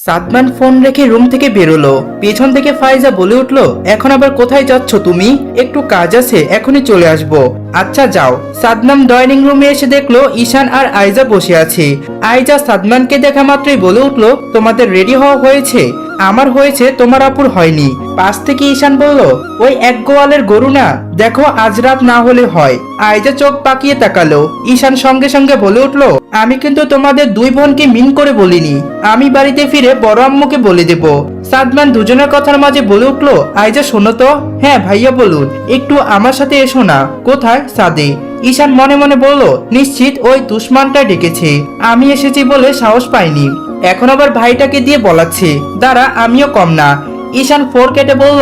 Sadman phone রেখে room থেকে বেরোলো। পেছন থেকে ফাইজা বলে উঠলো, এখন আবার কোথায় যাচ্ছ তুমি? একটু কাজ আছে, এখনই চলে আসবো। আচ্ছা যাও। সাদমান ডাইনিং রুমে এসে দেখলো ঈশান আর আইজা বসে আছে। আইজা সাদমানকে দেখা মাত্রই বলে উঠলো, তোমাদের রেডি হওয়া হয়েছে? আমার হয়েছে, তোমার আপুর হয়নি। পাশ থেকে ঈশান বলল, ওই এক গোয়ালের গরু না, দেখো আজ রাত না হলে হয়। আইজা চোখ পাকিয়ে তাকালো। ঈশান সঙ্গে সঙ্গে বলে উঠলো, আমি কিন্তু তোমাদের দুই বোনকে মিন করে বলিনি। আমি বাড়িতে ফিরে বড় আম্মুকে বলে দেব। সাদমান দুজনের কথার মাঝে বলে উঠলো, আইজা শোনো তো। হ্যাঁ ভাইয়া বলুন। একটু আমার সাথে এসো না। কোথায়? সাদে। ঈশান মনে মনে বলল, নিশ্চিত ওই দুশ্মনটা ডেকেছে, আমি এসেছি বলে সাহস পাইনি। এখন আবার ভাইটাকে দিয়ে বলাচ্ছে, দাঁড়া আমিও কম না। ঈশান ফোর কেটে বলল,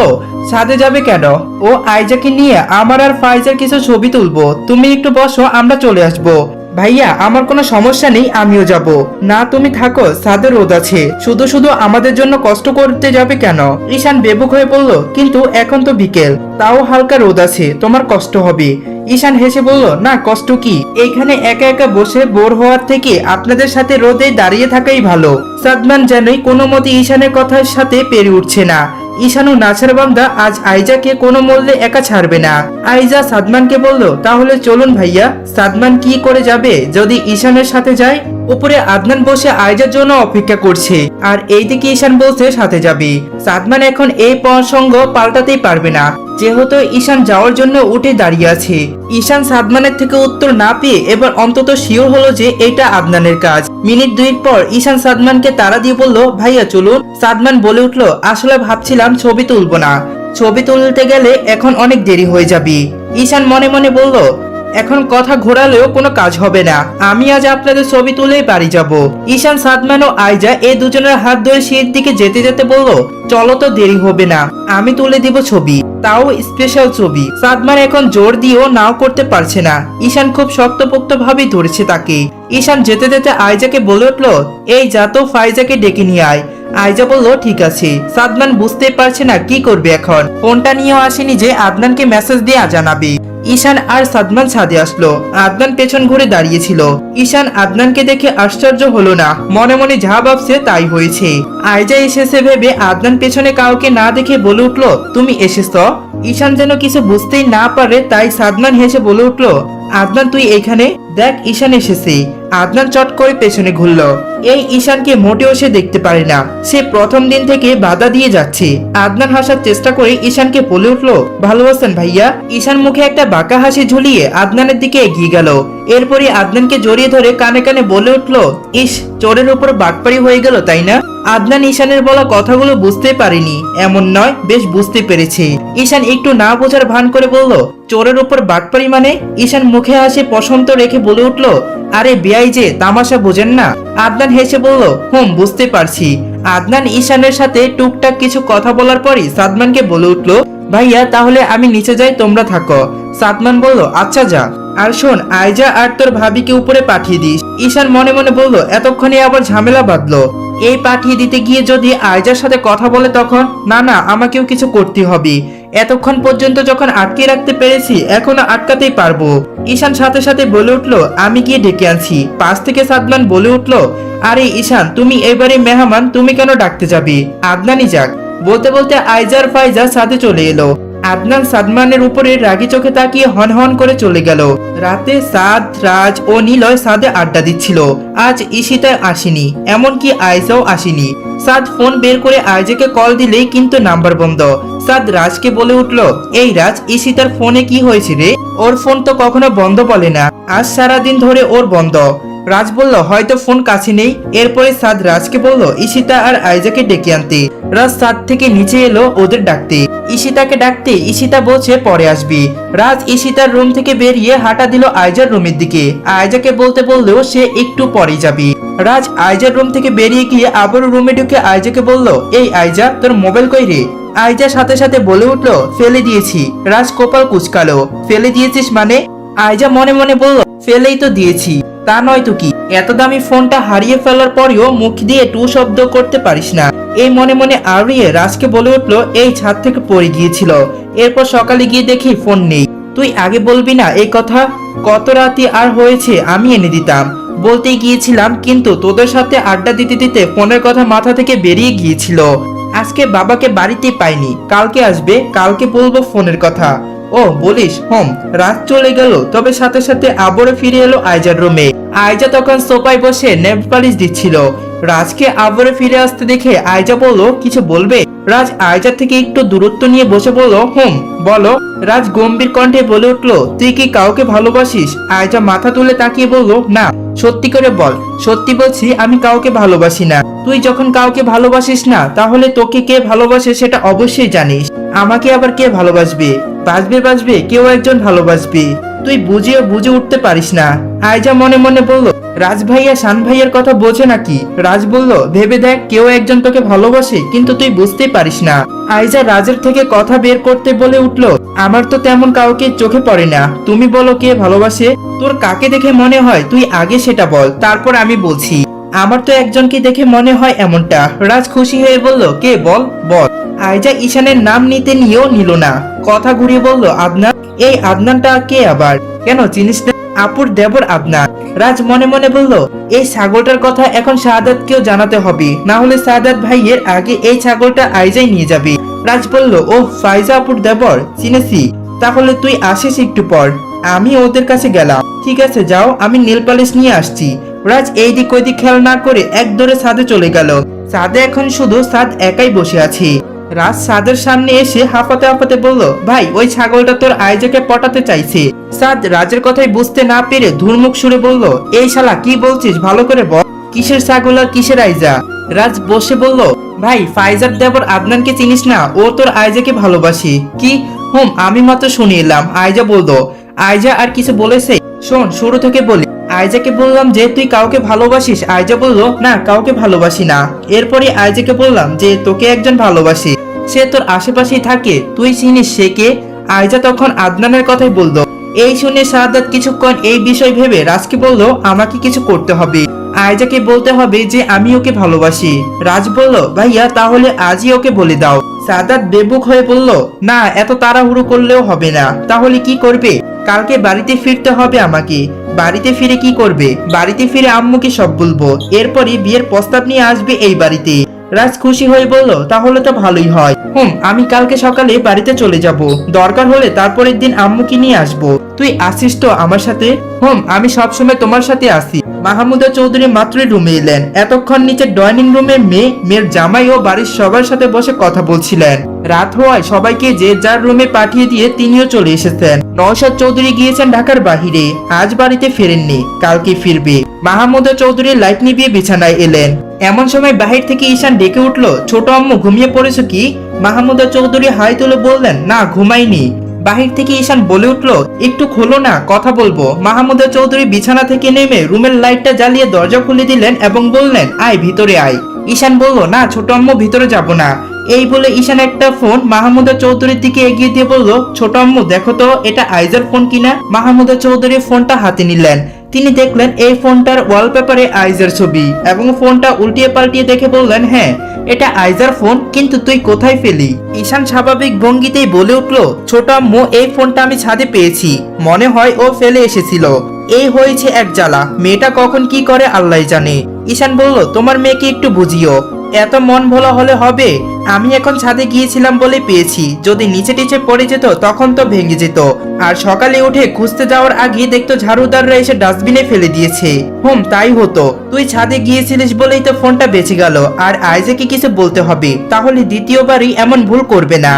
ছাদে যাবে কেন? ও আইজাকে নিয়ে আমার আর ফাইজার কিছু ছবি তুলবো, তুমি একটু বসো, আমরা চলে আসবো। ভাইয়া আমার কোনো সমস্যা নেই, আমিও যাব। না তুমি থাকো, ছাদে রোদ আছে, শুধু শুধু আমাদের জন্য কষ্ট করতে যাবে কেন? ঈশান বেবুক হয়ে বলল, কিন্তু এখন তো বিকেল, তাও হালকা রোদ আছে, তোমার কষ্ট হবে। ঈশান হেসে বলল, না কষ্ট কি, এইখানে একা একা বসে বোর হওয়ার থেকে আপনাদের সাথে রোদে দাঁড়িয়ে থাকাই ভালো। সাদমান জানোই কোনো মতে ঈশানের কথার সাথে পেরে উঠছে না। ঈশানু নাছার বান্দা আজ আইজাকে কোনো মূল্যে একা ছাড়বে না। আইজা সাদমানকে বলল, তাহলে চলুন ভাইয়া। সাদমান কি করে যাবে যদি ঈশানের সাথে যায়? উপরে আদনান বসে আইজার জন্য অপেক্ষা করছে, আর এইদিকে ঈশান বলছে সাথে যাবে। সাদমান এখন এই প্রসঙ্গ পাল্টাতেই পারবে না, যেহেতু ঈশান যাওয়ার জন্য উঠে দাঁড়িয়ে আছে। ঈশান সাদমানের থেকে উত্তর না পেয়ে এবার অন্তত শিওর হলো যে এটা আদনানের কাজ। মিনিট দুই পর ঈশান সাদমানকে তাড়া দিয়ে বলল, ভাইয়া চলুন। সাদমান বলে উঠলো, আসলে ভাবছিলাম ছবি তুলবো না, ছবি তুলতে গেলে এখন অনেক দেরি হয়ে যাবে। ঈশান মনে মনে বলল, এখন কথা ঘোরালেও কোনো কাজ হবে না, আমি আজ আপনাদের ছবি তুলেই বাড়ি যাব। ঈশান সাদমান ও আইজা এই দুজনের হাত ধরে সিঁড়ির দিকে যেতে যেতে বলল, চলো তো দেরি হবে না, আমি তুলে দিব ছবি, তাও স্পেশাল ছবি। সাদমান এখন জোর দিয়েও নাও করতে পারছে না, ঈশান খুব শক্তপোক্ত ভাবে ধরেছে তাকে। ঈশান যেতে যেতে আইজাকে বলে উঠলো, এই যা তো ফাইজাকে ডেকে নিয়ে আয়। আইজা বলল, ঠিক আছে। সাদমান বুঝতে পারছে না কি করবে এখন, ফোনটা নিয়েও আসেনি যে আদনানকে মেসেজ দিয়ে জানাবে। ঈশান আর সাদমান ছাদে আসলো। আদনান পেছন ঘুরে দাঁড়িয়েছিল। ঈশান আদনানকে দেখে আশ্চর্য হলো না, মনে মনে যা ভাবছে তাই হয়েছে। আইজা এসেছে ভেবে আদনান পেছনে কাউকে না দেখে বলে উঠলো, তুমি এসেছ? ঈশান যেন কিছু বুঝতেই না পারে, তাই সাদমান হেসে বলে উঠলো, আদনান তুই এখানে দেখ, ঈশান এসেছে। আদনান চট করে পেছনে ঘুরল। এই ঈশানকে মোটেও সে দেখতে পারে না, সে প্রথম দিন থেকে বাধা দিয়ে যাচ্ছে। আদনান হাসার চেষ্টা করে ঈশানকে বলে উঠলো, ভালো আছেন ভাইয়া? ঈশান মুখে একটা বাঁকা হাসি ঝুলিয়ে আদনানের দিকে এগিয়ে গেল। এরপরই আদনানকে জড়িয়ে ধরে কানে কানে বলে উঠলো, ইস, চোরের উপর বাটপাড়ি হয়ে গেল তাই না? আদনান ঈশানের বলা কথাগুলো বুঝতে পারেনি, এমন নয়, বেশ বুঝতে পেরেছে। ঈশান একটু না বোঝার ভান করে বলল, চোরের উপর বাটপাড়ি মানে? ঈশান মুখে হাসি প্রশান্ত রেখে বলে উঠলো, আরে বেয়াই যে, তামাশা বোঝেন না? আদনান হেসে বলল, বুঝতে পারছি। আদনান ঈশানের সাথে টুকটাক কিছু কথা বলার পরই সাদমানকে বলে উঠলো, ভাইয়া তাহলে আমি নিচে যাই, তোমরা থাকো। সাদমান বলল, আচ্ছা যা। আর শোন, আইজা আর তোর ভাবিকে উপরে পাঠিয়ে দিস। ঈশান মনে মনে বলল, এতক্ষণে আবার ঝামেলা বাঁধলো। এই পাঠিয়ে দিতে গিয়ে যদি আইজার সাথে কথা বলে তখন? না না, আমাকেও কিছু করতে হবে। এতক্ষণ পর্যন্ত যখন আটকে রাখতে পেরেছি, এখনো আটকাতেই পারবো। ঈশান সাথে সাথে বলে উঠলো, আমি গিয়ে ডেকে আনছি। পাশ থেকে সাদমান বলে উঠলো, আরে ঈশান, তুমি এবারে মেহমান, তুমি কেন ডাকতে যাবে? আদনানই যাক। বলতে বলতে আইজার ফাইজা সাথে চলে এলো। আদনান সাদমানের উপরে রাগি চোখে তাকিয়ে হন হন করে চলে গেল। রাতে সাদ, রাজ ও নিলয় সাদে আড্ডা দিচ্ছিল। আজ ঈশিতা আসেনি, এমনকি আইজাও আসেনি। সাদ ফোন বের করে আইজাকে কল দিলেই কিন্তু নাম্বার বন্ধ। সাদ রাজকে বলে উঠলো, এই রাজ, ঈশিতার ফোনে কি হয়েছে রে? ওর ফোন তো কখনো বন্ধ বলে না, আজ সারাদিন ধরে ওর বন্ধ। রাজ বলল, হয়তো ফোন কাছে নেই। এরপরে সাদ রাজকে বলল ঈশিতা আর আইজাকে ডেকে আনতে। রাজ সাদ থেকে নিচে এলো ওদের ডাকতে। ঈশিতাকে ডাকতে ঈশিতা বলছে পরে আসবি। রাজ ঈশিতার রুম থেকে বেরিয়ে হাঁটা দিল আইজার রুমের দিকে। আইজাকে বলতে বললেও সে একটু পরে যাবে। রাজ আইজার রুম থেকে বেরিয়ে গিয়ে আবার রুমে ঢুকে আইজাকে বলল, এই আইজা, তোর মোবাইল কই রে? আইজা সাথে সাথে বলে উঠলো, ফেলে দিয়েছি। রাজ কপাল কুচকালো, ফেলে দিয়েছিস মানে? আইজা মনে মনে বলল, ফেলেই তো দিয়েছি, তা নয় তো কি? এত দামি ফোনটা হারিয়ে ফেলার পরেও মুখ দিয়ে টু শব্দ করতে পারিস না। এই মনে মনে আড়িয়ে রাজকে বলে উঠলো, এই ছাদ থেকে পড়ে গিয়েছিল। এরপর সকালে গিয়ে দেখি ফোন নেই। তুই আগে বলবি না এই কথা? কত রাতি আর হয়েছে, আমি এনে দিতাম। বলতে গিয়েছিলাম, কিন্তু তোদের সাথে আড্ডা দিতে দিতে ফোনের কথা মাথা থেকে বেরিয়ে গিয়েছিল। আজকে বাবাকে বাড়িতে পাইনি, কালকে আসবে, কালকে বলবো ফোনের কথা। ও বলিস, রাত চলে গেল, তবে সাথে সাথে আবারও ফিরে এলো আইজার রুমে। আইজা তখন সোফায় বসে নেল পালিশ দিচ্ছিল। রাজকে আবারও ফিরে আসতে দেখে আইজা বলল, কিছু বলবে? রাজ আইজার থেকে একটু দূরত্ব নিয়ে বসে বলল, বলো। রাজ গম্ভীর কণ্ঠে বলে উঠল, তুই কি কাউকে ভালোবাসিস? আইজা মাথা তুলে তাকিয়ে বলল, না। সত্যি করে বল। সত্যি বলছি, আমি কাউকে ভালোবাসি না। তুই যখন কাউকে ভালোবাসিস না, তাহলে তোকে কে ভালোবাসে সেটা অবশ্যই জানিস। আমাকে আবার কে ভালোবাসবে? বাসবে কেউ একজন ভালোবাসবে। তুই বুঝে উঠতে পারিস না। আইজা মনে মনে বলল, রাজ ভাইয়া শান ভাইয়ের কথা বোঝে নাকি? রাজ বলল, ভেবে দেখ, কেউ একজন তোকে ভালোবাসে, কিন্তু তুই বুঝতে পারিস না। আইজা রাজের থেকে কথা বের করতে বলে উঠল, আমার তো তেমন কাউকে চোখে পড়ে না, তুমি বলো কে ভালোবাসে? তোর কাকে দেখে মনে হয় তুই আগে সেটা বল, তারপর আমি বলছি। আমার তো একজনকে দেখে মনে হয় এমনটা। রাজ খুশি হয়ে বলল, কে বল বল। আইজা ঈশানের নাম নিতে নিয়েও নিল না, কথা ঘুরিয়ে বলল, আদনান। এই আদনানটা কে আবার? কেন চিনিস না? আপুর দেবর আদনান। রাজ মনে মনে বলল, এই ছাগলটার কথা এখন শাহাদাতকেও জানাতে হবে, না হলে শাহাদাত ভাইয়ের আগে এই ছাগলটা আইজাই নিয়ে যাবে। রাজ বলল, ও ফাইজা আপুর দেবর, চিনেছি। তাহলে তুই আসিস একটু পর, আমি ওদের কাছে গেলাম। ঠিক আছে যাও, আমি নীল পালিশ নিয়ে আসছি। রাজ এই দিক ওই দিক খেয়াল না করে এক দৌড়ে ছাদে চলে গেল। ছাদে এখন শুধু সাদ একাই বসে আছে। রাজ সাদের সামনে এসে হাঁপাতে হাঁপাতে বলল, ভাই, ওই ছাগলটা তোর আইজাকে পটাতে চাইছে। সাদ রাজের কথাই বুঝতে না পেরে ধুরমুখ সুরে বলল, এই শালা কি বলছিস, ভালো করে বল। কিসের ছাগল আর কিসের আইজা? রাজ বসে বলল, ভাই, ফাইজার দেবর আদনানকে চিনিস না? ও তোর আইজাকে ভালোবাসি। কি? আমি মাত্র শুনে এলাম। আইজা বলল, আইজা আর কিছু বলেছে? শোন, শুরু থেকে বলি। আইজাকে বললাম যে তুই কাউকে ভালোবাসিস। আইজা বলল, না, কাউকে ভালোবাসি না। এরপরে আইজাকে বললাম যে তোকে একজন ভালোবাসি, সে তোর আশেপাশেই থাকে, তুই চিনিস সে কে? আইজা তখন আদনানের কথাই বলল। এই শুনে শাহাদাত কিছুক্ষণ এই বিষয় ভেবে রাজকে বলল, আমাকে কিছু করতে হবে। আইজাকে বলতে হবে যে আমি ওকে ভালোবাসি। রাজ বলল, ভাইয়া, তাহলে আজই ওকে বলে দাও। শাহাদাত বেবুক হয়ে বলল, না, এত তাড়াহুড়ো করলেও হবে না। তাহলে কি করবে? কালকে বাড়িতে ফিরতে হবে আমাকে। বাড়িতে ফিরে কি করবে? বাড়িতে ফিরে আম্মুকে সব বলবো, এরপরই বিয়ের প্রস্তাব নিয়ে আসবে এই বাড়িতে। রাজ খুশি হয়ে বলল, তাহলে তো ভালোই হয়। আমি কালকে সকালে বাড়িতে চলে যাব, দরকার হলে তারপরের দিন আম্মুকে নিয়ে আসবো। তুই আসিস তো আমার সাথে? আমি সবসময় তোমার সাথে আসি। মাহমুদা চৌধুরী মাত্রই রুমে এলেন। এতক্ষণ নিচে ডাইনিং রুমে মেয়ের জামাই ও বাড়ির সবার সাথে বসে কথা বলছিলেন। রাত হওয়ায় সবাইকে যে যার রুমে পাঠিয়ে দিয়ে তিনিও চলে এসেছেন। নওশাদ চৌধুরী গিয়েছেন ঢাকার বাহিরে, আজ বাড়িতে ফেরেননি, কালকে ফিরবে। মাহমুদা চৌধুরী লাইট নিভিয়ে বিছানায় এলেন। এমন সময় বাহির থেকে ঈশান ডেকে উঠল, ছোট আম্মু, ঘুমিয়ে পড়েছো কি? মাহমুদা চৌধুরী হাই তুলে বললেন, না, ঘুমাইনি। বাহির থেকে ঈশান বলে উঠল, একটু খোলো না, কথা বলবো। মাহমুদা চৌধুরী বিছানা থেকে নেমে রুমের লাইটটা জ্বালিয়ে দরজা খুলে দিলেন এবং বললেন, আয় ভিতরে আয়। ঈশান বলল, না ছোট আম্মু, ভিতরে যাব না। এই বলে ঈশান একটা ফোন মাহমুদা চৌধুরীর দিকে এগিয়ে দিয়ে বলল, ছোট আম্মু, দেখো তো এটা আইজার ফোন কিনা। মাহমুদা চৌধুরী ফোনটা হাতে নিলেন। তিনি দেখলেন এই ফোনটার ওয়ালপেপারে আইজার ছবি, এবং ফোনটা উল্টিয়ে পাল্টিয়ে দেখে বললেন, হ্যাঁ, এটা আইজার ফোন, কিন্তু তুই কোথায় পেলি? ঈশান স্বাভাবিক ভঙ্গিতেই বলে উঠল, ছোট আম্মু, এই ফোনটা আমি ছাদে পেয়েছি, মনে হয় ও ফেলে এসেছিল। এই হয়েছে এক জ্বালা, মেয়েটা কখন কি করে আল্লাহ জানে। ঈশান বলল, তোমার মেয়েকে একটু বুঝিও, এত মন ভোলা হলে হবে? আমি এখন ছাদে গিয়েছিলাম বলে পেয়েছি, যদি নিচে টিচে পড়ে যেত তখন তো ভেঙে যেত। আর সকালে উঠে খুঁজতে যাওয়ার আগে দেখতো ঝাড়ুদাররা এসে ডাস্টবিনে ফেলে দিয়েছে। তাই হতো, তুই ছাদে গিয়েছিলিস বলেই তো ফোনটা বেঁচে গেল। আর আইজাকে কিছু বলতে হবে, তাহলে দ্বিতীয়বারই এমন ভুল করবে না।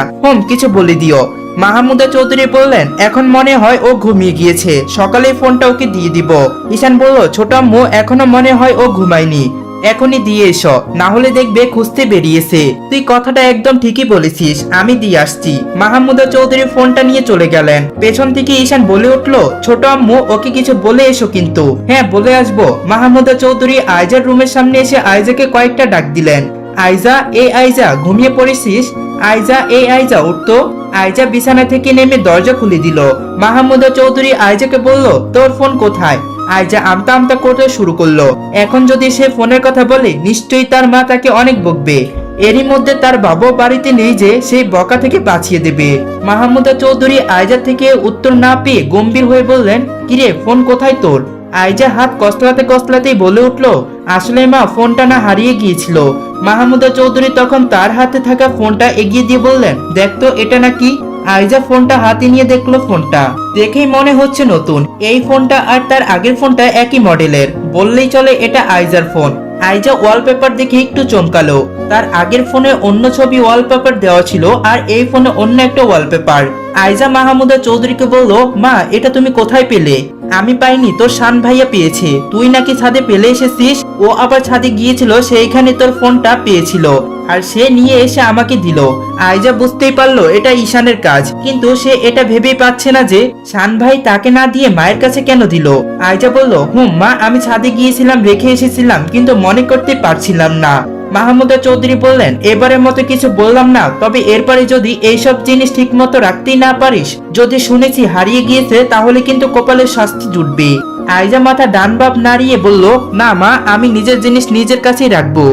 কিছু বলে দিও। মাহমুদা চৌধুরী বললেন, এখন মনে হয় ও ঘুমিয়ে গিয়েছে, সকালে ফোনটা ওকে দিয়ে দিব। ঈশান বলল, ছোট আম্মু, এখনো মনে হয় ও ঘুমায়নি, এখনই দিয়ে এসো, না হলে দেখবে খুঁজতে বেরিয়েছে। তুই কথাটা একদম ঠিকই বলেছিস, আমি দিয়ে আসছি। মাহমুদা চৌধুরী ফোনটা নিয়ে চলে গেলেন। পেছন থেকে ঈশান বলে উঠলো, ছোট আম্মু, ওকে কিছু বলে এসো কিন্তু। হ্যাঁ, বলে আসবো। মাহমুদা চৌধুরী আইজার রুমের সামনে এসে আইজাকে কয়েকটা ডাক দিলেন। আইজা, এই আইজা, ঘুমিয়ে পড়েছিস? আইজা, এই আইজা, উঠতো। আইজা বিছানা থেকে নেমে দরজা খুলে দিল। মাহমুদা চৌধুরী আইজাকে বলল, তোর ফোন কোথায়? আইজা আমতা আমতা করতে শুরু করলো। এখন যদি সে ফোনের কথা বলে, নিশ্চয়ই তার মা তাকে অনেক বকবে। এরই মধ্যে তার বাবাও বাড়িতে নেই যে সেই বকা থেকে বাঁচিয়ে দেবে। মাহমুদা চৌধুরী আইজা থেকে উত্তর না পেয়ে গম্ভীর হয়ে বললেন, কিরে, ফোন কোথায় তোর? আইজা হাত কসলাতে কসলাতেই বলে উঠলো, আসলে মা ফোনটা না হারিয়ে গিয়েছিল। মাহমুদা চৌধুরী তখন তার হাতে থাকা ফোনটা এগিয়ে দিয়ে বললেন, দেখতো এটা নাকি। আইজা ফোনটা হাতে নিয়ে দেখলো, ফোনটা দেখেই মনে হচ্ছে নতুন। এই ফোনটা আর তার আগের ফোনটা একই মডেলের, বললেই চলে এটা আইজার ফোন। আইজা ওয়ালপেপার দেখে একটু চমকালো। তার আগের ফোনে অন্য ছবি ওয়ালপেপার দেওয়া ছিল, আর এই ফোনে অন্য একটা ওয়ালপেপার। আইজা মাহমুদা চৌধুরীকে বলল, মা এটা তুমি কোথায় পেলে? আমি পাইনি, তোর শান ভাইয়া পেয়েছে। তুই নাকি ছাদে পেলে এসেছিস, ও আবার ছাদে গিয়েছিল, সেইখানে তোর ফোনটা পেয়েছিল আর সে নিয়ে এসে আমাকে দিল। আইজা বুঝতেই পারলো এটা ঈশানের কাজ, কিন্তু সে এটা ভেবেই পাচ্ছে না যে শান ভাই তাকে না দিয়ে মায়ের কাছে কেন দিল। আইজা বলল, মা আমি ছাদে গিয়েছিলাম, রেখে এসেছিলাম, কিন্তু মনে করতে পারছিলাম না। মাহমুদা চৌধুরী বললেন, এবারের মতো কিছু বললাম না, তবে এরপরে যদি এইসব জিনিস ঠিক মতো রাখতেই না পারিস, যদি শুনেছি হারিয়ে গিয়েছে, তাহলে কিন্তু কপালের শাস্তি জুটবে। আইজা মাথা ডান বাপ নাড়িয়ে বলল, না মা, আমি নিজের জিনিস নিজের কাছেই রাখবো।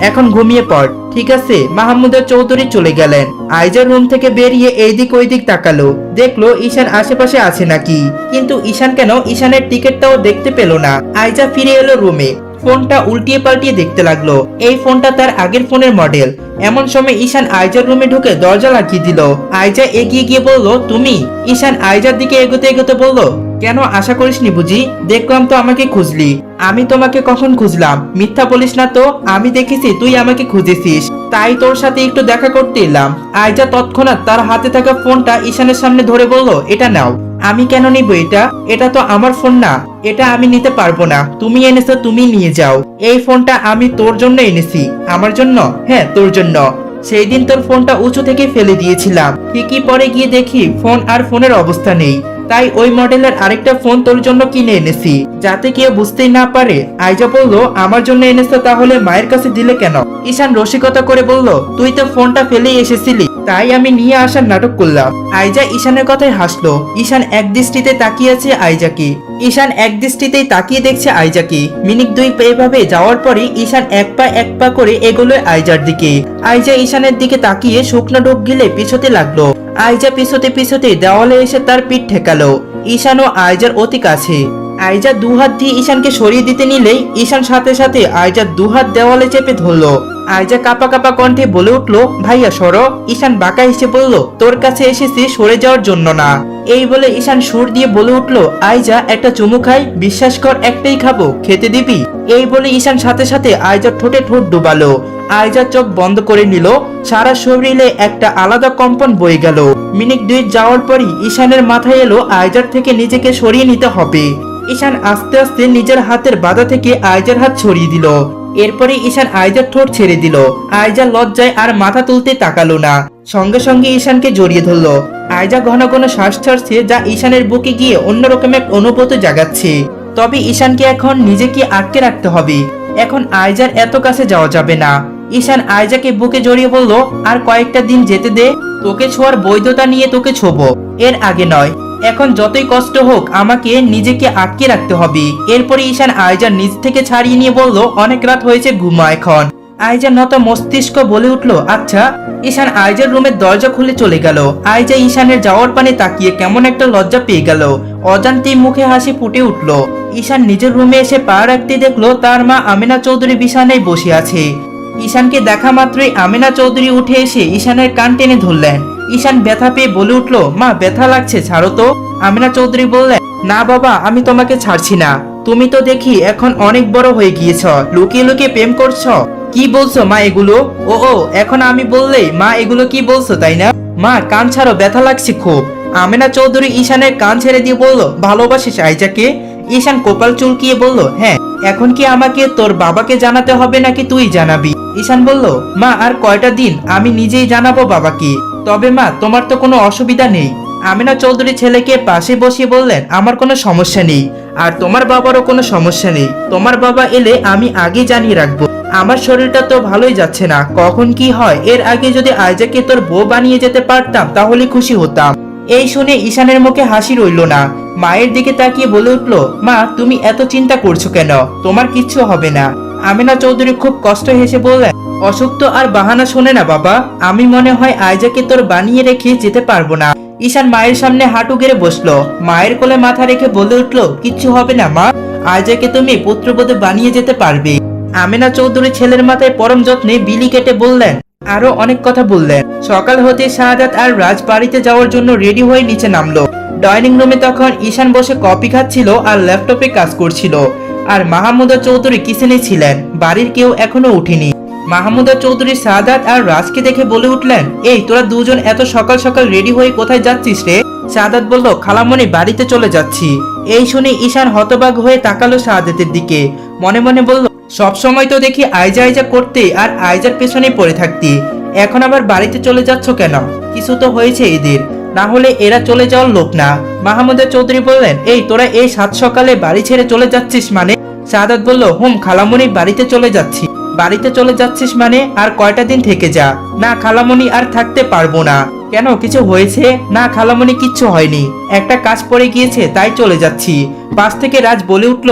এখন ঘুমিয়ে পড়। ঠিক আছে। মাহমুদা চৌধুরী চলে গেলেন। আইজা রুম থেকে বেরিয়ে এইদিক ওইদিক তাকালো, দেখলো ঈশান আশেপাশে আছে নাকি, কিন্তু ঈশান কেন ঈশানের টিকিটটাও দেখতে পেল না। আইজা ফিরে এলো রুমে, ফোনটা উল্টিয়ে পাল্টিয়ে দেখতে লাগলো। এই ফোনটা তার আগের ফোনের মডেল। এমন সময় ঈশান আইজার রুমে ঢুকে দরজা লাগিয়ে দিল। আইজা এগিয়ে গিয়ে বলল, তুমি? ঈশান আইজার দিকে এগোতে এগোতে বলল, কেন, আশা করিসনি বুঝি? দেখলাম তো আমাকে খুঁজলি। আমি তোমাকে কখন খুঁজলাম? মিথ্যা বলিস না তো, আমি দেখেছি তুই আমাকে খুঁজেছিস, তাই তোর সাথে একটু দেখা করতে এলাম। আইজা তৎক্ষণাৎ তার হাতে থাকা ফোনটা ঈশানের সামনে ধরে বলল, এটা নাও। আমি কেন নিব এটা? এটা তো আমার ফোন না, এটা আমি নিতে পারবো না। তুমি এনেছো, তুমি নিয়ে যাও। এই ফোনটা আমি তোর জন্য এনেছি। আমার জন্য? হ্যাঁ, তোর জন্য। সেই দিন তোর ফোনটা উঁচু থেকে ফেলে দিয়েছিলাম, ঠিকই পরে গিয়ে দেখি ফোন আর ফোনের অবস্থা নেই, তাই ওই মডেলের আরেকটা ফোন তোর জন্য কিনে এনেছি, যাতে কেউ বুঝতেই না পারে। আইজা বলল, আমার জন্য এনেছো, তাহলে মায়ের কাছে দিলে কেন? ঈশান রসিকতা করে বলল, তুই তো ফোনটা ফেলেই এসেছিলি, তাই আমি নিয়ে আসার নাটক করলাম। আইজা ঈশানের কথায় হাসলো। ঈশান এক দৃষ্টিতে তাকিয়ে আছে আইজাকে। ঈশান এক দৃষ্টিতেই তাকিয়ে দেখছে আইজাকে। মিনিট দুই এভাবে যাওয়ার পরে ঈশান এক পা করে এগোলো আইজার দিকে। আইজা ঈশানের দিকে তাকিয়ে শুকনো ঢোক গিলে পিছোতে লাগলো। আইজা পিছোতে পিছোতে দেওয়ালে এসে তার পিঠ ঠেকালো। ঈশানও আইজার অতি কাছে। আইজা দুহাত দিয়ে ঈশানকে সরিয়ে দিতে নিলেই ঈশান সাথে সাথে আইজার দুহাত দেওয়ালে চেপে ধরলো। আইজা কাপা কাপা কণ্ঠে বলে উঠলো, ভাইয়া সরো। ঈশান বাঁকা হেসে বলল, তোর কাছে এসেছি সরে যাওয়ার জন্য না। এই বলে ঈশান সুর দিয়ে বলে উঠলো, আইজা একটা চুমু খাই, বিশ্বাস কর একটাই খাবো, খেতে দিবি? এই বলে ঈশান সাথে সাথে আইজার ঠোঁটে ঠোঁট ডুবালো। আইজা চোখ বন্ধ করে নিল। সারা শরীরে একটা আলাদা কম্পন বয়ে গেল। মিনিট দুই যাওয়ার পরই ঈশানের মাথায় এলো আইজার থেকে নিজেকে সরিয়ে নিতে হবে। ঈশান আস্তে আস্তে নিজের হাতের বাধা থেকে আইজার হাত ছড়িয়ে দিল। এরপরে ঈশান আইজার ঠোঁট ছেড়ে দিল। আইজা লজ্জায় আর মাথা তুলতে তাকালো না, সঙ্গে সঙ্গে ঈশানকে জড়িয়ে ধরলো। আইজা ঘন ঘন শ্বাস ছাড়ছে, যা ঈশানের বুকে গিয়ে অন্যরকম এক অনুভূতি জাগাচ্ছে। তবে ঈশানকে এখন নিজেকে আটকে রাখতে হবে। এখন আইজার এত কাছে যাওয়া যাবে না। ঈশান আইজাকে বুকে জড়িয়ে বলল, আর কয়েকটা দিন যেতে দে, তোকে ছোঁয়ার বৈধতা নিয়ে তোকে ছোবো, এর আগে নয়। এখন যতই কষ্ট হোক আমাকে নিজেকে আটকে রাখতে হবে। এরপরে ঈশান আইজার নিজ থেকে ছাড়িয়ে নিয়ে বলল, অনেক রাত হয়েছে, ঘুমা এখন। আইজা নত মস্তিষ্ক বলে উঠল, আচ্ছা। ঈশান আইজার রুমের দরজা খুলে চলে গেল। আইজা ঈশানের যাওয়ার পানে তাকিয়ে কেমন একটা লজ্জা পেয়ে গেল। অজান্তেই মুখে হাসি ফুটে উঠল। ঈশান নিজের রুমে এসে পা রাখতে দেখলো তার মা আমিনা চৌধুরী বিছানায় বসে আছে। ঈশানকে দেখা মাত্রই আমিনা চৌধুরী উঠে এসে ঈশানের কান টেনে ধরলেন। ঈশান ব্যথা পেয়ে বলে উঠলো, মা ব্যথা লাগছে, ছাড়ো তো। আমিনা চৌধুরী বললেন, না বাবা, আমি তোমাকে ছাড়ছি না। তুমি তো দেখি এখন অনেক বড় হয়ে গিয়েছ, লুকিয়ে লুকিয়ে প্রেম করছো। কি বলছো মা এগুলো? ও এখন আমি বললেই মা এগুলো কি বলছো, তাই না? মা কান ছাড়ো, ব্যথা লাগছে খুব। আমিনা চৌধুরী ঈশানের কান ছেড়ে দিয়ে বলল, ভালোবাসিস আইজাকে? ঈশান কপাল চুলকিয়ে বলল, হ্যাঁ। এখন কি আমাকে তোর বাবাকে জানাতে হবে নাকি তুই জানাবি? ঈশান বলল, মা আর কয়টা দিন আমি নিজেই জানাবো বাবাকে। তবে মা তোমার তো কোনো অসুবিধা নেই। আমিনা চৌধুরী ছেলেকে পাশে বসিয়ে বললেন, আমার কোনো সমস্যা নেই, আর তোমার বাবারও কোনো সমস্যা নেই। তোমার বাবা এলে আমি আগে জানিয়ে রাখবো। আমার শরীরটা তো ভালোই যাচ্ছে না, কখন কি হয়। এর আগে যদি আইজাকে তোর বউ বানিয়ে যেতে পারতাম তাহলে খুশি হতাম। এই শুনে ঈশানের মুখে হাসি রইল না। মায়ের দিকে তাকিয়ে বলে উঠলো, মা তুমি এত চিন্তা করছো কেন? তোমার কিচ্ছু হবে না। আমিনা চৌধুরী খুব কষ্ট হেসে বললেন, অসুখ তো আর বাহানা শোনে না বাবা। আমি মনে হয় আইজাকে তোর বানিয়ে রেখে যেতে পারবো না। ঈশান মায়ের সামনে হাঁটু গেড়ে বসলো। মায়ের কোলে মাথা রেখে বলে উঠলো, কিচ্ছু হবে না মা, আইজাকে তুমি পুত্রবধূ বানিয়ে যেতে পারবে। আমেনা চৌধুরী ছেলের মাথায় পরম যত্নে বিলি কেটে বললেন, আরো অনেক কথা বললেন। সকাল হতে শাহাদাত আর রাজ বাড়িতে যাওয়ার জন্য রেডি হয়ে নিচে নামলো। ডাইনিং রুমে তখন ঈশান বসে কফি খাচ্ছিল আর ল্যাপটপে কাজ করছিল, আর মাহমুদা চৌধুরী কিচেনে ছিলেন। বাড়ির কেউ এখনো উঠেনি। মাহমুদা চৌধুরী শাহাদাত আর রাজকে দেখে বলে উঠলেন, এই তোরা দুজন এত সকাল সকাল রেডি হয়ে কোথায় যাচ্ছিস রে? শাহাদাত বলল, খালামণি বাড়িতে চলে যাচ্ছি। এই শুনে ঈশান হতবাক হয়ে তাকালো শাহাদাতের দিকে। মনে মনে বলল, সব সময় তো দেখি আইজা আইজা করতে আর আইজার পেছনে পড়ে থাকতি, এখন আবার বাড়িতে চলে যাচ্ছ কেন? কিছু তো হয়েছে এদের, না হলে এরা চলে যাওয়ার লোক না। মাহমুদা চৌধুরী বললেন, এই তোরা এই সাত সকালে বাড়ি ছেড়ে চলে যাচ্ছিস মানে? শাহাদাত বলল, খালামণি বাড়িতে চলে যাচ্ছি। বাড়িতে চলে যাচ্ছিস মানে? আর কয়টা দিন থেকে যা। না খালামণি, আর থাকতে পারবো না। কেন, কিছু হয়েছে? না খালামণি, কিচ্ছু হয়নি, একটা কাজ পড়ে গিয়েছে তাই চলে যাচ্ছি। পাশ থেকে রাজ বলে উঠল,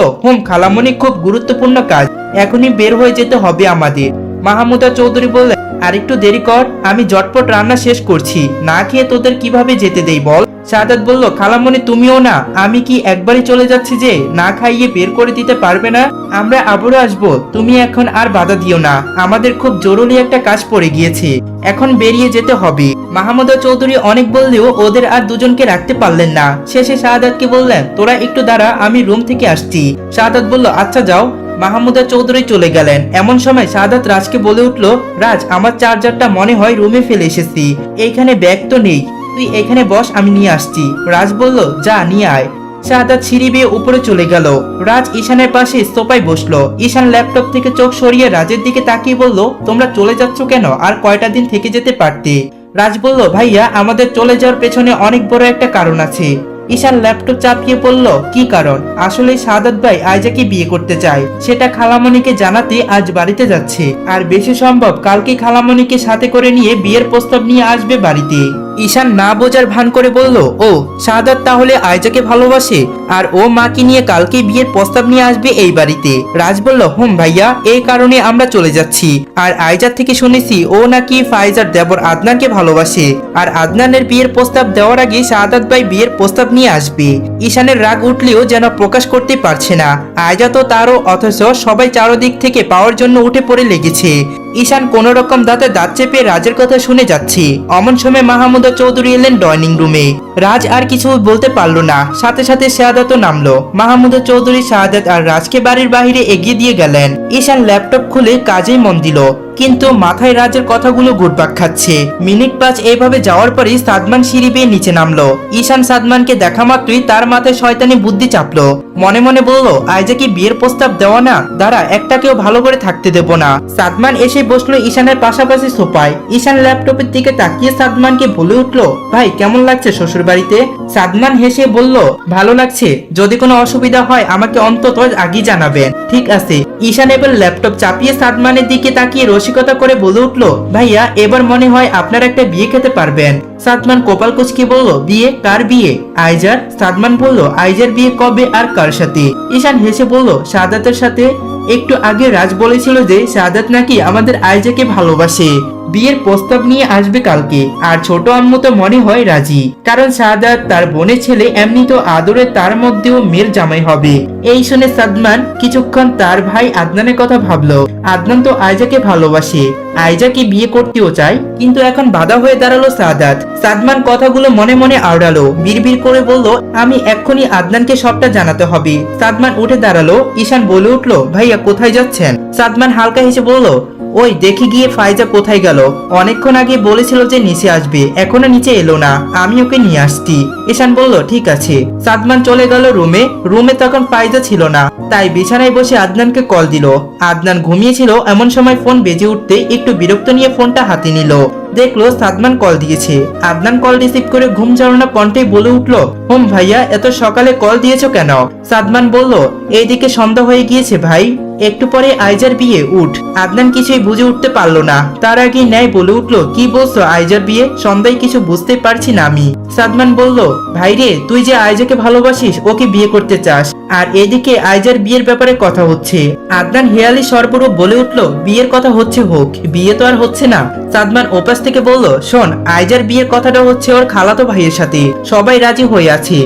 খালামণি, খুব গুরুত্বপূর্ণ কাজ, এখনই বের হয়ে যেতে হবে আমাদের। মাহমুদা চৌধুরী বললেন, আর একটু দেরি কর, আমি ঝটপট রান্না শেষ করছি, না খেয়ে তোদের কিভাবে যেতে দেই বল? শাহাদাত বলল, খালামণি তুমিও না, আমি কি একবারই চলে যাচ্ছি যে না খাইয়ে বের করে দিতে পারবে না? আমরা আবারও আসবো, তুমি এখন আর বাধা দিও না, আমাদের খুব জরুরি একটা কাজ পড়ে গিয়েছে, এখন বেরিয়ে যেতে হবে। মাহমুদা চৌধুরী অনেক বললেও ওদের আর দুজনকে রাখতে পারলেন না। শেষে শাহাদাতকে বললেন, তোরা একটু দাঁড়া, আমি রুম থেকে আসছি। শাহাদাত বলল, আচ্ছা যাও। মাহমুদা চৌধুরী চলে গেলেন। এমন সময় শাহাদাত রাজকে বলে উঠল, রাজ, আমার চার্জারটা মনে হয় রুমে ফেলে এসেছি, এইখানে ব্যাগ তো নেই, তুই এখানে বস, আমি নিয়ে আসছি। রাজ বলল, যা নিয়ে আয়। শাহাদাত সিঁড়ি বেয়ে উপরে চলে গেল। রাজ ঈশানের পাশে সোফায় বসলো। ঈশান ল্যাপটপ থেকে চোখ সরিয়ে রাজের দিকে তাকিয়ে বলল, তোমরা চলে যাচ্ছ কেন? আর কয়টা দিন থেকে যেতে পারতে। রাজ বলল, ভাইয়া, আমাদের চলে যাওয়ার পেছনে অনেক বড় একটা কারণ আছে। ঈশান ল্যাপটপ চাপিয়ে বলল, কি কারণ? আসলে শাহাদাত ভাই আইজাকে বিয়ে করতে চায়, সেটা খালামণিকে জানাতে আজ বাড়িতে যাচ্ছে, আর বেশি সম্ভব কালকে খালামণিকে সাথে করে নিয়ে বিয়ের প্রস্তাব নিয়ে আসবে বাড়িতে। ঈশান না বোঝার ভান করে বলল, ও, শাহাদাত তাহলে আইজাকে ভালোবাসে, আর ও মাকে নিয়ে কালকে বিয়ের প্রস্তাব নিয়ে আসবে এই বাড়িতে। রাজ বলল, ভাইয়া, এই কারণে আমরা চলে যাচ্ছি। আর আইজার থেকে শুনেছি ও নাকি ফাইজার দেবর আদনানকে ভালোবাসে, আর আদনানের বিয়ের প্রস্তাব দেওয়ার আগে শাহাদাত ভাই বিয়ের প্রস্তাব নিয়ে আসবে। ঈশানের রাগ উঠলেও যেন প্রকাশ করতে পারছে না। আইজা তো তারও, অথচ সবাই চারদিক থেকে পাওয়ার জন্য উঠে পড়ে লেগেছে। ঈশান কোন রকম দাঁতে দাঁত চেপে রাজের কথা শুনে যাচ্ছে। অমন সময় মাহমুদা চৌধুরী এলেন ডাইনিং রুমে। রাজ আর কিছু বলতে পারলো না, সাথে সাথে শাহাদাতও নামলো। মাহমুদা চৌধুরী শাহাদাত আর রাজকে বাড়ির বাইরে এগিয়ে দিয়ে গেলেন। ঈশান ল্যাপটপ খুলে কাজেই মন দিল, কিন্তু মাথায় রাজের কথাগুলো ঘুরপাক খাচ্ছে। মিনিট 5 এইভাবে যাওয়ার পরই সাদমান সিঁড়ি বেয়ে নিচে নামলো। ঈশান সাদমানকে দেখা মাত্রই তার মাথায় শয়তানি বুদ্ধি চাপলো। মনে মনে বলল, আইজা কি বিয়ের প্রস্তাব দেওয়া না? দাঁড়া, একটাকেও ভালো করে থাকতে দেব না। সাদমান এসে বসলো ঈশানের পাশাপাশি সোফায়। ঈশান ল্যাপটপের দিকে তাকিয়ে সাদমানকে বলে উঠলো, ভাই, কেমন লাগছে শ্বশুর বাড়িতে? সাদমান হেসে বলল, ভালো লাগছে, যদি কোনো অসুবিধা হয় আমাকে অন্তত আগে জানাবেন। ঠিক আছে। ঈশান এবার ল্যাপটপ চাপিয়ে সাদমানের দিকে তাকিয়ে রসিকতা করে বলে উঠলো, ভাইয়া, এবার মনে হয় আপনার একটা বিয়ে খেতে পারবেন। সাদমান কপাল কুঁচকে বলল, বিয়ে? কার বিয়ে? আইজার। সাদমান বলল, আইজার বিয়ে কবে আর কার সাথে? ঈশান হেসে বলল, শাহাদাতের সাথে। একটু আগে রাজ বলেছিল যে শাহাদাত নাকি আমাদের আইজাকে ভালোবাসে, বিয়ের প্রস্তাব নিয়ে আসবে কালকে। আর ছোট আম্মু তো মনে হয় রাজি, কারণ শাহাদাত তার বোনের ছেলে, এমনি তো আদরে তার মধ্যেও মেয়ের জামাই হবে। এই শুনে সাদমান কিছুক্ষণ তার ভাই আদনানের কথা ভাবলো। আদনান তো আইজাকে ভালোবাসে, আইজাকে বিয়ে করতেও চায়, কিন্তু এখন বাধা হয়ে দাঁড়ালো শাহাদাত। সাদমান কথাগুলো মনে মনে আওড়ালো, বিড়বিড় করে বলল, আমি এক্ষুনি আদনানকে সবটা জানাতে হবে। সাদমান উঠে দাঁড়ালো। ঈশান বলে উঠলো, ভাইয়া কোথায় যাচ্ছেন? সাদমান হালকা হেসে বলল, ওই দেখি গিয়ে ফাইজা কোথায় গেল, অনেকক্ষণ আগে বলেছিল যে নিচে আসবে, এখনো নিচে এলো না, আমি ওকে নিয়ে আসছি। ঈশান বলল, ঠিক আছে। সাদমান চলে গেল রুমে। রুমে তখন ফাইজা ছিল না, তাই বিছানায় বসে আদনানকে কল দিল। আদনান ঘুমিয়েছিল। এমন সময় ফোন বেজে উঠতে একটু বিরক্ত নিয়ে ফোনটা হাতে নিল। দেখলো সাদমান কল দিয়েছে। আদনান কল রিসিভ করে ঘুম ঝাড়ানো কণ্ঠে বলে উঠলো, ভাইয়া, এত সকালে কল দিয়েছো কেন? সাদমান বলল, এইদিকে সন্ধ্যা হয়ে গিয়েছে ভাই, একটু পরে আইজার বিয়ে, উঠ। আদনান কিছুই বুঝে উঠতে পারলো না। তার আগে ন্যায় বলে উঠলো, কি বলছো? আইজার বিয়ে? সন্ধ্যায় কিছু বুঝতে পারছি না আমি। সাদমান বলল, ভাইরে, তুই যে আইজাকে ভালোবাসিস, ওকে বিয়ে করতে চাস, আর এদিকে আইজার বিয়ের ব্যাপারে কথা হচ্ছে। আদনান হেয়ালি সরবরাহ বলে উঠলো, বিয়ের কথা হচ্ছে হোক, বিয়ে তো আর হচ্ছে না। সাদমান ওপাশ থেকে বলল, শোন, আইজার বিয়ের কথাটা হচ্ছে ওর খালাতো ভাইয়ের সাথে, সবাই রাজি হয়ে আছে,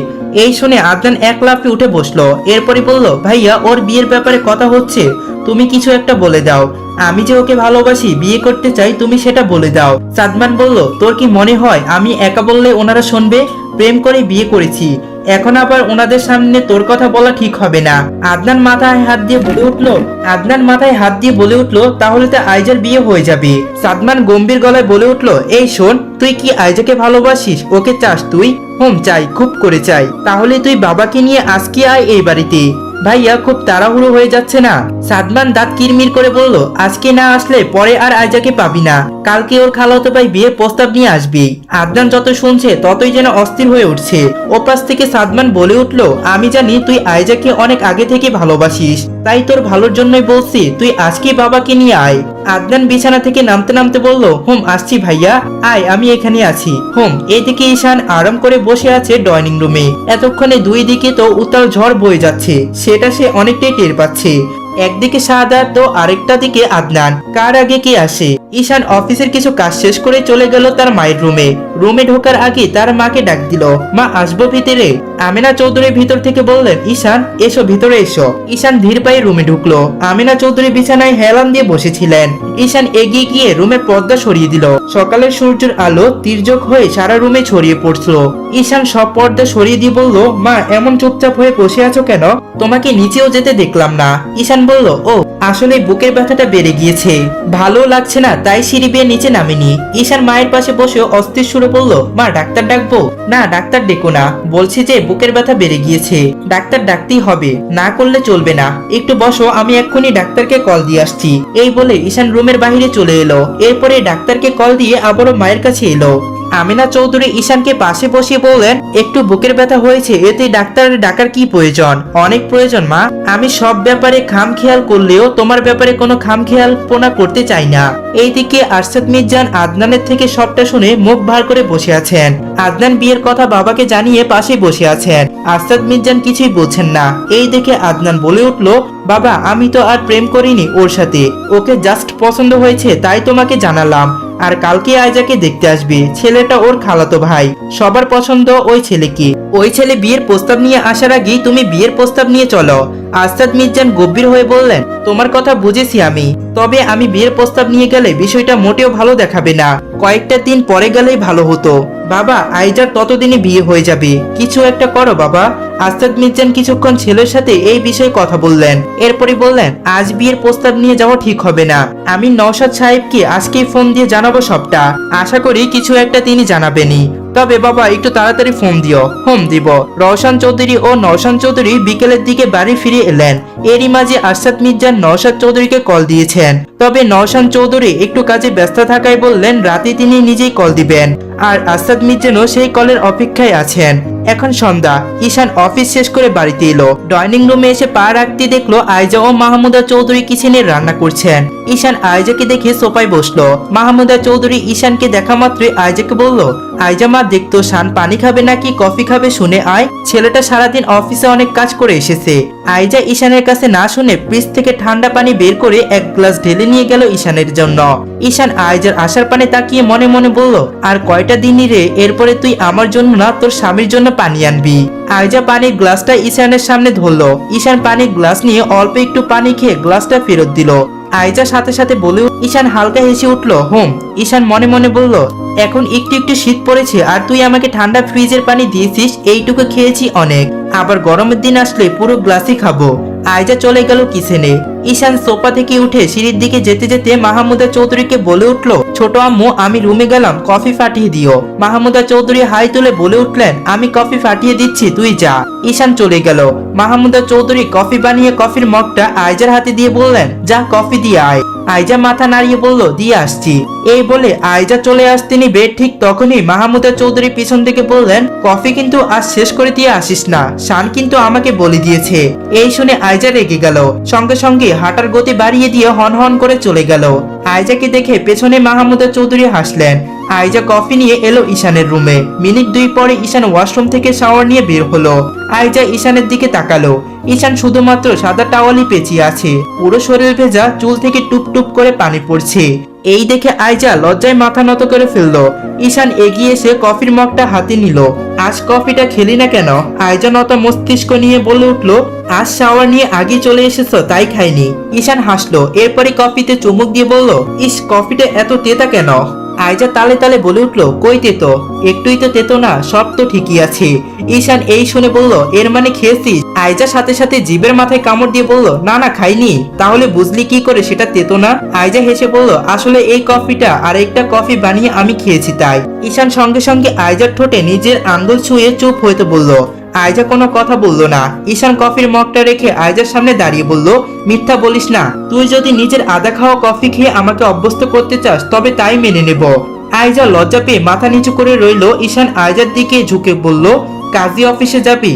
এই শুনে আদনান এক লাফে উঠে বসলো। এরপরই বলল, ভাইয়া ওর বিয়ের ব্যাপারে কথা হচ্ছে, তুমি কিছু একটা বলে দাও। আমি যে ওকে ভালোবাসি, বিয়ে করতে চাই, তুমি সেটা বলে দাও। সাদমান বলল, তোর কি মনে হয় আমি একা বললে ওনারা শুনবে? প্রেম করে বিয়ে করেছি, এখন আবার ওনাদের সামনে তোর কথা বলা ঠিক হবে না। আদনান মাথায় হাত দিয়ে বলে উঠলো, তাহলে তো আইজার বিয়ে হয়ে যাবে। সাদমান গম্ভীর গলায় বলে উঠলো, এই শোন, তুই কি আইজাকে ভালোবাসিস? ওকে চাস তুই? চাই, খুব করে চাই। তাহলে তুই বাবাকে নিয়ে আজকে আয় এই বাড়িতে। ভাইয়া খুব তাড়াহুড়ো হয়ে যাচ্ছে না? সাদমান দাঁত কিরমির করে বলল, আজকে না আসলে পরে আর আইজাকে পাবি না। কালকে ওর খালাতো ভাই বিয়ের প্রস্তাব নিয়ে আসবি। আদনান যত শুনছে ততই যেন অস্থির হয়ে উঠছে। ওপাশ থেকে সাদমান বলে উঠলো, আমি জানি তুই আইজাকে অনেক আগে থেকে ভালোবাসিস, তাই তোর ভালোর জন্যই বলছি, তুই আজকে বাবাকে নিয়ে আয়। আদনান বিছানা থেকে নামতে নামতে বলল, আসছি ভাইয়া, আয়, আমি এখানে আছি। এদিকে ঈশান আরাম করে বসে আছে ডাইনিং রুমে। এতক্ষণে দুই দিকে তো উত্তাল ঝড় বয়ে যাচ্ছে, সেটা সে অনেকটাই টের পাচ্ছে। একদিকে শাহাদাত তো আরেকটা দিকে আদনান। কার আগে কে আসে? ঈশান অফিসের কিছু কাজ শেষ করে চলে গেল তার মায়ের রুমে ঢোকার আগে তার মাকে ডাক দিল, মা আসবো ভিতরে? আমিনা চৌধুরী ভিতর থেকে বললেন, ঈশান এসো, ভিতরে এসো। ঈশান ধীর পায়ে রুমে ঢুকলো। আমিনা চৌধুরী বিছানায় হেলান দিয়ে বসেছিলেন। ঈশান এগিয়ে গিয়ে রুমের পর্দা সরিয়ে দিল। সকালের সূর্যের আলো তির্যক হয়ে সারা রুমে ছড়িয়ে পড়ছিল। ঈশান সব পর্দা সরিয়ে দিয়ে বলল, মা এমন চুপচাপ হয়ে বসে আছো কেন? তোমাকে নিচেও যেতে দেখলাম না। ঈশান বলল, ও আসলে বুকের ব্যথাটা বেড়ে গিয়েছে, ভালো লাগছে না, তাই সিঁড়ি বেয়ে নিচে নামিনি। ঈশান মায়ের পাশে বসে অস্থির সুরে বলল, মা ডাক্তার ডাকবো? না, ডাক্তার ডেকো না, বলছি যে বুকের ব্যথা বেড়ে গিয়েছে, ডাক্তার ডাকতেই হবে, না করলে চলবে না। একটু বসো, আমি এক্ষুনি ডাক্তারকে কল দিয়ে আসছি। এই বলে ঈশান রুমের বাইরে চলে এলো। এরপরে ডাক্তারকে কল দিয়ে আবারও মায়ের কাছে এলো। আমিনা চৌধুরী ঈশানকে পাশে বসিয়ে বললেন, একটু বুকের ব্যথা হয়েছে, এতে ডাক্তার ডাকার কি প্রয়োজন? অনেক প্রয়োজন মা। আমি সব ব্যাপারে খাম খেয়াল করলেও তোমার ব্যাপারে কোনো খাম খেয়ালপনা করতে চাই না। এইদিকে আরশাদ মির্জান আদনানের থেকে সবটা শুনে মুখ ভার করে বসে আছেন। আদনান বিয়ের কথা বাবাকে জানিয়ে পাশে বসে আছেন। আরশাদ মির্জান কিছুই বলছেন না। এই দেখে আদনান বলে উঠলো, বাবা আমি তো আর প্রেম করিনি ওর সাথে, ওকে জাস্ট পছন্দ হয়েছে তাই তোমাকে জানালাম। আর কালকে আইজাকে দেখতে আসবে, ছেলেটা ওর খালাতো ভাই, সবার পছন্দ ওই ছেলেকে। ওই ছেলে বিয়ের প্রস্তাব নিয়ে আসার আগেই তুমি বিয়ের প্রস্তাব নিয়ে চলো। আরশাদ মির্জান গম্ভীর হয়ে বললেন, তোমার কথা বুঝেছি আমি, তবে আমি বিয়ের প্রস্তাব নিয়ে গেলে বিষয়টা মোটেও ভালো দেখাবে না, কয়েকটা দিন পরে গেলেই ভালো হতো। বাবা আইজার ততদিনে বিয়ে হয়ে যাবে, কিছু একটা করো বাবা। আরশাদ মির্জান কিছুক্ষণ ছেলের সাথে এই বিষয়ে কথা বললেন। এরপরই বললেন, আজ বিয়ের প্রস্তাব নিয়ে যাওয়া ঠিক হবে না, আমি নওশাদ সাহেবকে আজকেই ফোন দিয়ে জানাবো সবটা, আশা করি কিছু একটা তিনি জানাবেনই। তবে বাবা একটু তাড়াতাড়ি ফোন দিও। দিব। রওশন চৌধুরী ও নওশান চৌধুরী বিকেলের দিকে বাড়ি ফিরে এলেন। এরই মাঝে আরশাদ মির্জান নওশাদ চৌধুরীকে কল দিয়েছেন, তবে নওশান চৌধুরী একটু কাজে ব্যস্ত থাকায় বললেন রাতে তিনি নিজেই কল দিবেন। আর আরশাদ মির্জানও সেই কলের অপেক্ষায় আছেন। এখন সন্ধ্যা। ঈশান অফিস শেষ করে বাড়িতে এলো। ডাইনিং রুমে এসে পা রাখতে দেখলো আইজা ও মাহমুদা চৌধুরী কিচেনে রান্না করছেন। ঈশান আইজাকে দেখে সোফায় বসলো। মাহমুদা চৌধুরী ঈশানকে দেখা মাত্রই আইজাকে বলল, আইজা মা দেখতো শান পানি খাবে নাকি কফি খাবে শুনে আয়, ছেলেটা সারাদিন অফিসে অনেক কাজ করে এসেছে। আইজা ঈশানের কাছে না শুনে ফ্রিজ থেকে ঠান্ডা পানি বের করে এক গ্লাস ঢেলে নিয়ে গেল ঈশানের জন্য। ঈশান আইজার আসার পানে তাকিয়ে মনে মনে বলল, আর কয়টা দিনই রে, এরপরে তুই আমার জন্য না তোর স্বামীর জন্য পানি আনবি। আইজা পানির গ্লাসটা ঈশানের সামনে ধরলো। ঈশান পানির গ্লাস নিয়ে অল্প একটু পানি খেয়ে গ্লাসটা ফেরত দিল। আইজা সাথে সাথে বলে ঈশান হালকা হেসে উঠলো। ঈশান মনে মনে বলল, এখন একটু একটু শীত পড়েছে আর তুই আমাকে ঠান্ডা ফ্রিজের পানি দিয়েছিস, এইটুকু খেয়েছি অনেক, আবার গরমের দিন আসলে পুরো গ্লাসই খাবো। আইজা চলে গেল কিচেনে। ঈশান সোফা থেকে উঠে সিঁড়ির দিকে যেতে যেতে মাহমুদা চৌধুরীকে বলে উঠলো, ছোট আম্মু আমি রুমে গেলাম, কফি ফাটিয়ে দিও। মাহমুদা চৌধুরী হাই তুলে বলে উঠলেন, আমি কফি ফাটিয়ে দিচ্ছি, তুই যা। ঈশান চলে গেল। মাহমুদা চৌধুরী কফি বানিয়ে কফির মগটা আইজার হাতে দিয়ে বললেন, যা কফি দিয়ে আয়। আইজা মাথা নাড়িয়ে বলল, দিয়ে আসছি। এই বলে আইজা চলে আসতে নিবে, ঠিক তখনই মাহমুদা চৌধুরী পিছন থেকে বললেন, কফি কিন্তু আজ শেষ করে দিয়ে আসিস না, শান কিন্তু আমাকে বলে দিয়েছে। এই শুনে আইজা রেগে গেল, সঙ্গে সঙ্গে হাঁটার গতি বাড়িয়ে দিয়ে হন হন করে চলে গেল। আইজাকে দেখে পেছনে মাহমুদা চৌধুরী হাসলেন। আইজা কফি নিয়ে এলো ঈশানের রুমে। মিনিট 2 পরে ঈশান ওয়াশরুম থেকে শাওয়ার নিয়ে বের হলো। আইজা ঈশানের দিকে তাকালো। ঈশান শুধুমাত্র সাদা টাওয়ালই পেঁচিয়ে আছে, পুরো শরীর ভেজা, চুল থেকে টুপ টুপ করে পানি পড়ছে। এই দেখে আয়জা লজ্জায় মাথা নত করে ফেললো। ঈশান এগিয়ে এসে কফির মগটা হাতে নিল। আজ কফিটা খেলি না কেন? আয়জা নত মস্তিষ্ক নিয়ে বলে উঠলো, আজ শাওয়ার নিয়ে আগে চলে এসেছো তাই খাইনি। ঈশান হাসলো, এরপরে কফিতে চুমুক দিয়ে বলল, ইস কফিটা এত তেতা কেন? আয়জা তালে তালে বলে উঠলো, কই তেতো? একটুই তো তেতো না, সব তো ঠিকই আছে। ঈশান এই শুনে বলল, এর মানে খেয়েছিস? আয়জা সাথে সাথে জিভের মাথায় কামড় দিয়ে বলল, না না খাইনি। তাহলে বুঝলি কি করে সেটা তেতো না? আয়জা হেসে বলল, আসলে এই কফিটা আর একটা কফি বানিয়ে আমি খেয়েছি তাই। ঈশান সঙ্গে সঙ্গে আয়জার ঠোঁটে নিজের আঙ্গুল ছুঁয়ে চুপ হইতে বলল। আয়জা কোনো কথা বলল না। ঈশান কফির মগটা রেখে আয়জার সামনে দাঁড়িয়ে বলল, মিথ্যা বলিস না। তুই যদি নিজের আধা খাওয়া কফি খেয়ে আমাকে অভ্যস্ত করতে চাস তবে তাই মেনে নেব। আয়জা লজ্জা পেয়ে মাথা নিচু করে রইল। ঈশান আয়জার দিকে ঝুঁকে বলল, কাজী অফিসে যাবি?